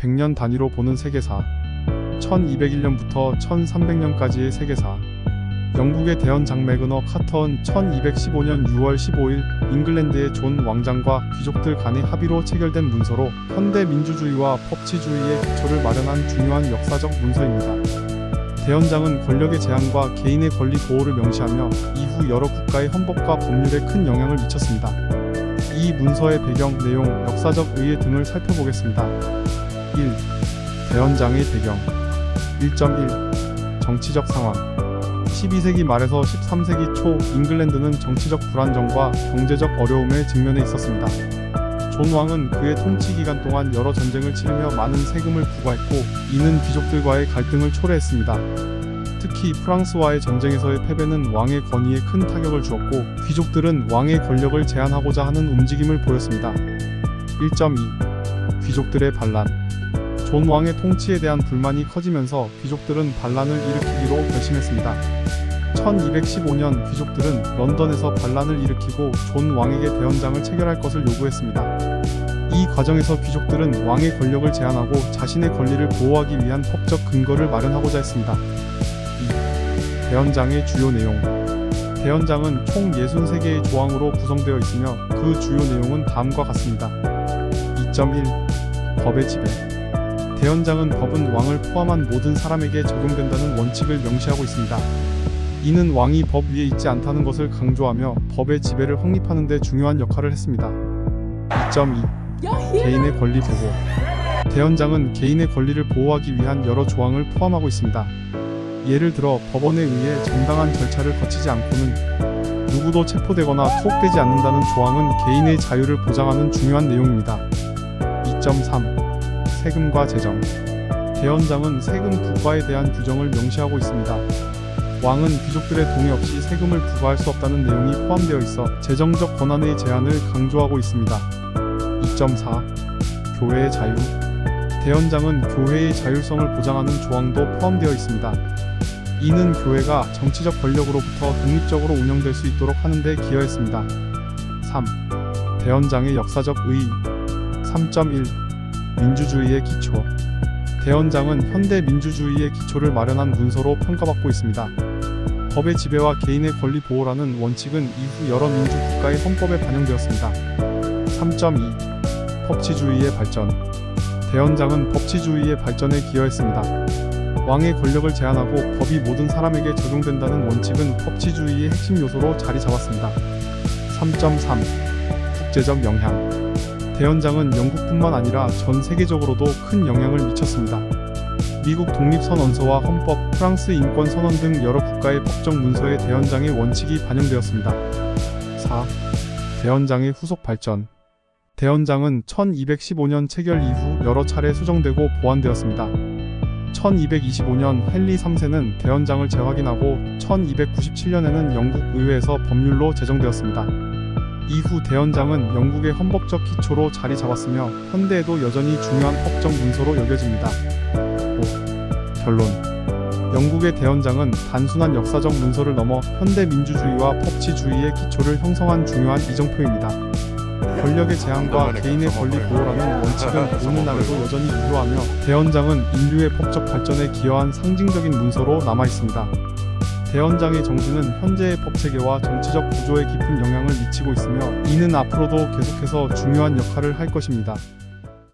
100년 단위로 보는 세계사, 1201년부터 1300년까지의 세계사. 영국의 대원장 매그너 카터는 1215년 6월 15일 잉글랜드의 존 왕장과 귀족들 간의 합의로 체결된 문서로 현대 민주주의와 법치주의의 기초를 마련한 중요한 역사적 문서입니다. 대원장은 권력의 제한과 개인의 권리 보호를 명시하며 이후 여러 국가의 헌법과 법률에 큰 영향을 미쳤습니다. 이 문서의 배경, 내용, 역사적 의의 등을 살펴보겠습니다. 1. 대원장의 배경. 1.1. 정치적 상황. 12세기 말에서 13세기 초 잉글랜드는 정치적 불안정과 경제적 어려움에 직면해 있었습니다. 존 왕은 그의 통치 기간 동안 여러 전쟁을 치르며 많은 세금을 부과했고, 이는 귀족들과의 갈등을 초래했습니다. 특히 프랑스와의 전쟁에서의 패배는 왕의 권위에 큰 타격을 주었고, 귀족들은 왕의 권력을 제한하고자 하는 움직임을 보였습니다. 1.2. 귀족들의 반란. 존 왕의 통치에 대한 불만이 커지면서 귀족들은 반란을 일으키기로 결심했습니다. 1215년 귀족들은 런던에서 반란을 일으키고 존 왕에게 대원장을 체결할 것을 요구했습니다. 이 과정에서 귀족들은 왕의 권력을 제한하고 자신의 권리를 보호하기 위한 법적 근거를 마련하고자 했습니다. 2. 대원장의 주요 내용. 대원장은 총 63개의 조항으로 구성되어 있으며 그 주요 내용은 다음과 같습니다. 2.1. 법의 지배. 대원장은 법은 왕을 포함한 모든 사람에게 적용된다는 원칙을 명시하고 있습니다. 이는 왕이 법 위에 있지 않다는 것을 강조하며 법의 지배를 확립하는 데 중요한 역할을 했습니다. 2.2. 개인의 권리 보호. 대원장은 개인의 권리를 보호하기 위한 여러 조항을 포함하고 있습니다. 예를 들어 법원에 의해 정당한 절차를 거치지 않고는 누구도 체포되거나 투옥되지 않는다는 조항은 개인의 자유를 보장하는 중요한 내용입니다. 2.3. 세금과 재정. 대원장은 세금 부과에 대한 규정을 명시하고 있습니다. 왕은 귀족들의 동의 없이 세금을 부과할 수 없다는 내용이 포함되어 있어 재정적 권한의 제한을 강조하고 있습니다. 2.4. 교회의 자유. 대원장은 교회의 자율성을 보장하는 조항도 포함되어 있습니다. 이는 교회가 정치적 권력으로부터 독립적으로 운영될 수 있도록 하는 데 기여했습니다. 3. 대원장의 역사적 의의. 3.1. 민주주의의 기초. 대원장은 현대 민주주의의 기초를 마련한 문서로 평가받고 있습니다. 법의 지배와 개인의 권리 보호라는 원칙은 이후 여러 민주 국가의 헌법에 반영되었습니다. 3.2. 법치주의의 발전. 대원장은 법치주의의 발전에 기여했습니다. 왕의 권력을 제한하고 법이 모든 사람에게 적용된다는 원칙은 법치주의의 핵심 요소로 자리 잡았습니다. 3.3. 국제적 영향. 대원장은 영국뿐만 아니라 전 세계적으로도 큰 영향을 미쳤습니다. 미국 독립선언서와 헌법, 프랑스 인권선언 등 여러 국가의 법적 문서에 대원장의 원칙이 반영되었습니다. 4. 대원장의 후속 발전. 대원장은 1215년 체결 이후 여러 차례 수정되고 보완되었습니다. 1225년 헨리 3세는 대원장을 재확인하고 1297년에는 영국 의회에서 법률로 제정되었습니다. 이후 대원장은 영국의 헌법적 기초로 자리 잡았으며 현대에도 여전히 중요한 법적 문서로 여겨집니다. 5. 결론. 영국의 대원장은 단순한 역사적 문서를 넘어 현대 민주주의와 법치주의의 기초를 형성한 중요한 이정표입니다. 권력의 제한과 개인의 권리 보호라는 원칙은 오늘날에도 여전히 유효하며 대원장은 인류의 법적 발전에 기여한 상징적인 문서로 남아있습니다. 대원장의 정신은 현재의 법체계와 정치적 구조에 깊은 영향을 미치고 있으며 이는 앞으로도 계속해서 중요한 역할을 할 것입니다.